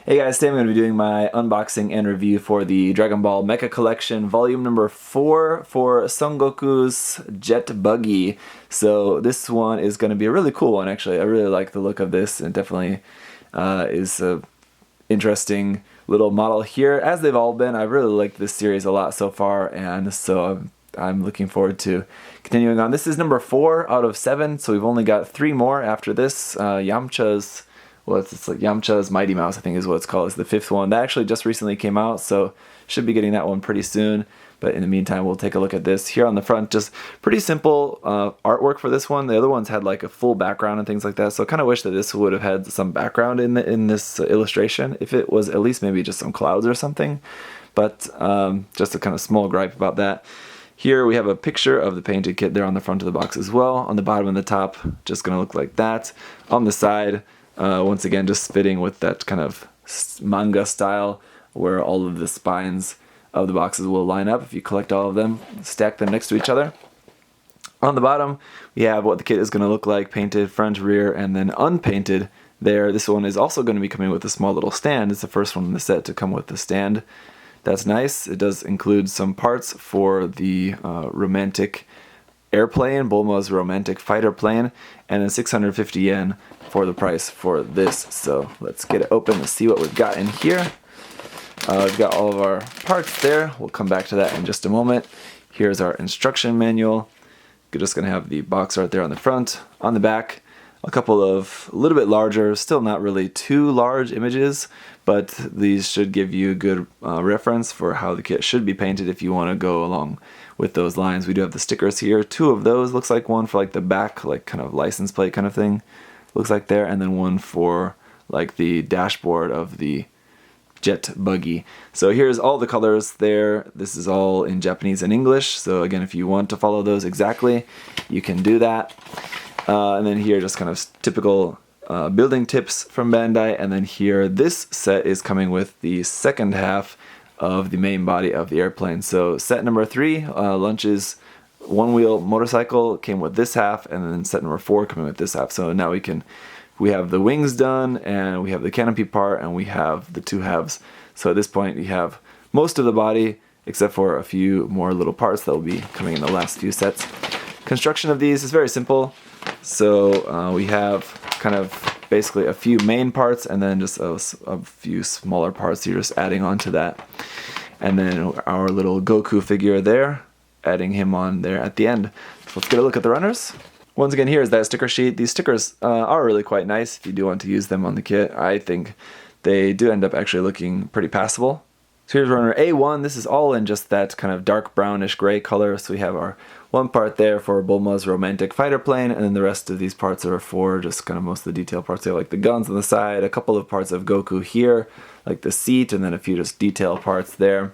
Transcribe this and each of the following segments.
Hey guys, today I'm going to be doing my unboxing and review for the Dragonball Mecha-Collection Vol.4 for Son Goku's Jet Buggy. So this one is going to be a really cool one actually. I really like the look of this, and definitely is a interesting little model here, as they've all been. I really like this series a lot so far, and so I'm looking forward to continuing on. This is number 4 out of 7, so we've only got 3 more after this. Yamcha's it's like Yamcha's Mighty Mouse, I think is what it's called. It's the 5th one. That actually just recently came out, so should be getting that one pretty soon. But in the meantime, we'll take a look at this. Here on the front, just pretty simple artwork for this one. The other ones had like a full background and things like that, so I kind of wish that this would have had some background in this illustration, if it was at least maybe just some clouds or something. But just a kind of small gripe about that. Here we have a picture of the painted kit there on the front of the box as well. On the bottom and the top, just going to look like that. On the side, once again, just fitting with that kind of manga style where all of the spines of the boxes will line up if you collect all of them, stack them next to each other. On the bottom, we have what the kit is going to look like, painted front, rear, and then unpainted there. This one is also going to be coming with a small little stand. It's the first one in the set to come with the stand. That's nice. It does include some parts for the romantic airplane, Bulma's romantic fighter plane, and then 650 yen for the price for this. So let's get it open and see what we've got in here. We've got all of our parts there. We'll come back to that in just a moment. Here's our instruction manual. You're just going to have the box art there on the front. On the back, a couple of a little bit larger, still not really too large images, but these should give you a good reference for how the kit should be painted if you want to go along with those lines. We do have the stickers here. 2 of those, looks like one for like the back, like kind of license plate kind of thing, looks like there, and then one for like the dashboard of the Jet Buggy. So here's all the colors there. This is all in Japanese and English, so again, if you want to follow those exactly, you can do that. And then here, just kind of typical building tips from Bandai. And then here, this set is coming with the second half of the main body of the airplane. So set number 3, Lunch's one-wheel motorcycle, came with this half, and then set number 4 coming with this half. So now we have the wings done, and we have the canopy part, and we have the 2 halves. So at this point, we have most of the body, except for a few more little parts that will be coming in the last few sets. Construction of these is very simple. So we have kind of basically a few main parts, and then just a few smaller parts you're just adding on to that. And then our little Goku figure there, adding him on there at the end. So let's get a look at the runners. Once again, here is that sticker sheet. These stickers are really quite nice if you do want to use them on the kit. I think they do end up actually looking pretty passable. So here's runner A1. This is all in just that kind of dark brownish gray color. So we have our one part there for Bulma's romantic fighter plane, and then the rest of these parts are for just kind of most of the detail parts there, like the guns on the side, a couple of parts of Goku here, like the seat, and then a few just detail parts there.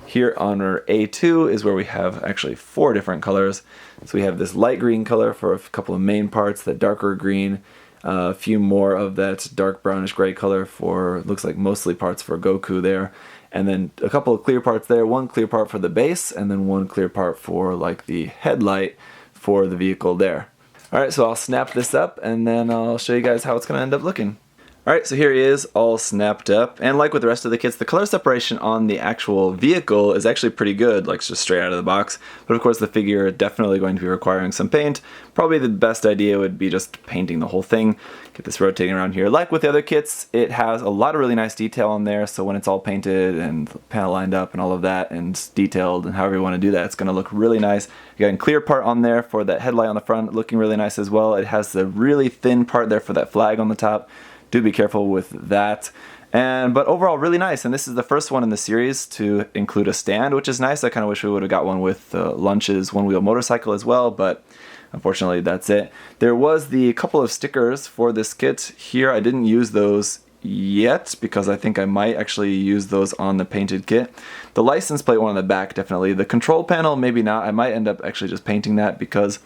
Here on our A2 is where we have actually 4 different colors. So we have this light green color for a couple of main parts, that darker green, a few more of that dark brownish gray color for, looks like mostly parts for Goku there. And then a couple of clear parts there, 1 clear part for the base, and then 1 clear part for like the headlight for the vehicle there. Alright, so I'll snap this up, and then I'll show you guys how it's going to end up looking. Alright, so here he is, all snapped up, and like with the rest of the kits, the color separation on the actual vehicle is actually pretty good, like just straight out of the box. But of course the figure definitely going to be requiring some paint. Probably the best idea would be just painting the whole thing. Get this rotating around here. Like with the other kits, it has a lot of really nice detail on there, so when it's all painted and panel lined up and all of that, and detailed, and however you want to do that, it's going to look really nice. You got a clear part on there for that headlight on the front, looking really nice as well. It has the really thin part there for that flag on the top. Do be careful with that. But overall, really nice. And this is the first one in the series to include a stand, which is nice. I kind of wish we would have got one with Lunch's one-wheel motorcycle as well, but unfortunately that's it. There was the couple of stickers for this kit here. I didn't use those yet because I think I might actually use those on the painted kit. The license plate one on the back, definitely. The control panel, maybe not. I might end up actually just painting that because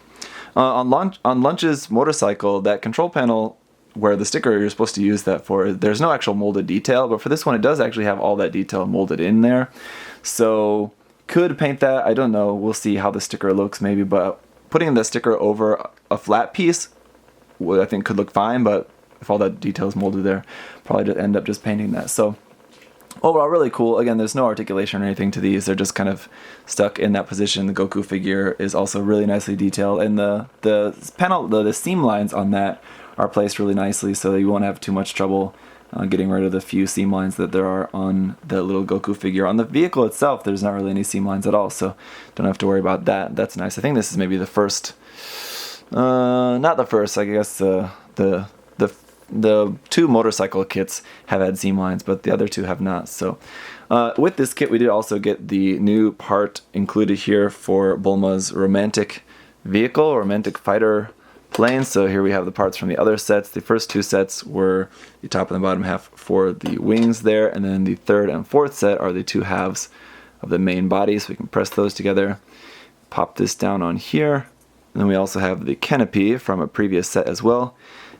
on Lunch's motorcycle, that control panel where the sticker you're supposed to use that for, there's no actual molded detail, but for this one it does actually have all that detail molded in there. So could paint that, I don't know, we'll see how the sticker looks maybe, but putting the sticker over a flat piece I think could look fine, but if all that detail is molded there, probably just end up just painting that. So overall, really cool. Again, there's no articulation or anything to these. They're just kind of stuck in that position. The Goku figure is also really nicely detailed, and the seam lines on that are placed really nicely, so you won't have too much trouble getting rid of the few seam lines that there are on the little Goku figure. On the vehicle itself, there's not really any seam lines at all, so don't have to worry about that. That's nice. I think this is maybe the first, not the first, I guess the two motorcycle kits have had seam lines, but the other two have not. So with this kit, we did also get the new part included here for Bulma's romantic vehicle, romantic fighter plane. So here we have the parts from the other sets. The first two sets were the top and the bottom half for the wings there, and then the third and fourth set are the two halves of the main body. So we can press those together, pop this down on here, and then we also have the canopy from a previous set as well.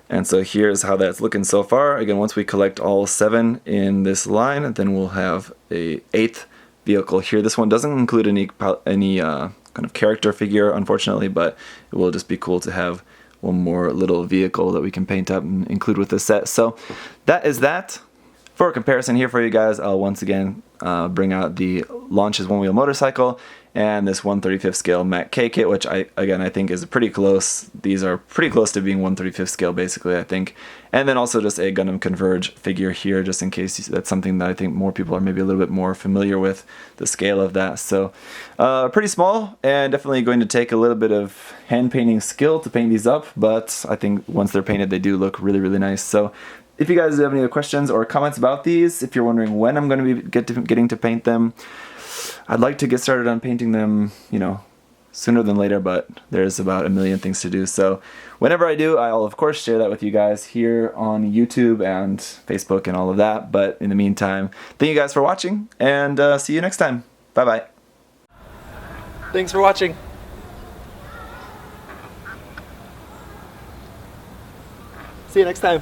And so here's how that's looking so far. Again, once we collect all 7 in this line, then we'll have a 8th vehicle here. This one doesn't include any kind of character figure, unfortunately, but it will just be cool to have one more little vehicle that we can paint up and include with this set. So that is that. For a comparison here for you guys, I'll once again bring out the Launches One Wheel Motorcycle and this 1/35 scale Mac K kit, which I think is pretty close. These are pretty close to being 1/35 scale basically, I think. And then also just a Gundam Converge figure here, just in case that's something that I think more people are maybe a little bit more familiar with, the scale of that. So pretty small, and definitely going to take a little bit of hand painting skill to paint these up, but I think once they're painted they do look really, really nice. So if you guys have any other questions or comments about these, if you're wondering when I'm going to be getting to paint them, I'd like to get started on painting them, you know, sooner than later, but there's about a million things to do. So whenever I do, I'll of course share that with you guys here on YouTube and Facebook and all of that. But in the meantime, thank you guys for watching, and see you next time. Bye-bye. Thanks for watching. See you next time.